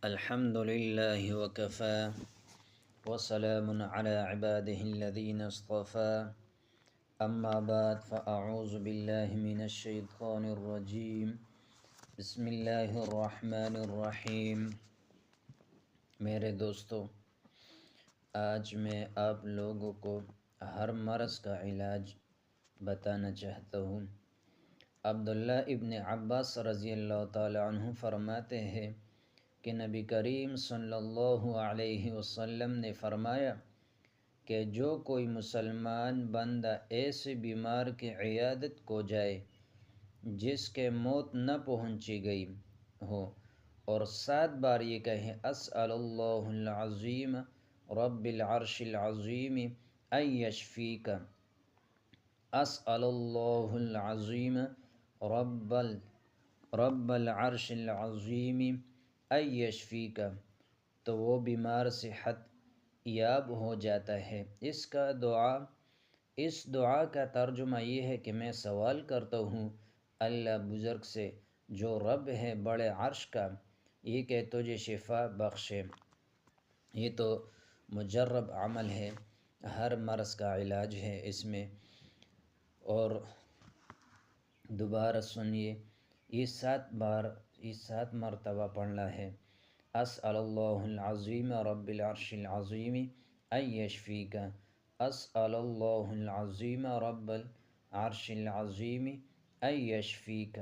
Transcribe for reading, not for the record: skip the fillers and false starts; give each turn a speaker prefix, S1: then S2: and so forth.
S1: الحمد لله وكفى وسلام على عباده الذين اصطفى أما بعد فأعوذ بالله من الشيطان الرجيم بسم اللہ الرحمن الرحیم۔ میرے دوستو، آج میں آپ لوگوں کو ہر مرض کا علاج بتانا چاہتا ہوں۔ عبداللہ ابن عباس رضی اللہ تعالی عنہ فرماتے ہیں کہ نبی کریم صلی اللہ علیہ وسلم نے فرمایا کہ جو کوئی مسلمان بندہ ایسے بیمار کی عیادت کو جائے جس کے موت نہ پہنچی گئی ہو اور 7 بار یہ کہے اسأل اللہ العظیم رب العرش العظیم ان یشفیک، اسأل اللہ العظیم رب العرش العظیم ان یشفیک، تو وہ بیمار صحت یاب ہو جاتا ہے۔ اس دعا کا ترجمہ یہ ہے کہ میں سوال کرتا ہوں اللہ بزرگ سے جو رب ہے بڑے عرش کا، یہ کہ تجھے شفا بخشے۔ یہ تو مجرب عمل ہے، ہر مرض کا علاج ہے اس میں۔ اور دوبارہ سنیے، یہ 7 مرتبہ پڑھنا ہے۔ اسأل اللہ العظیم رب العرش العظیم ان یشفیک، اسأل اللہ العظیم رب العرش العظیم ان یشفیک۔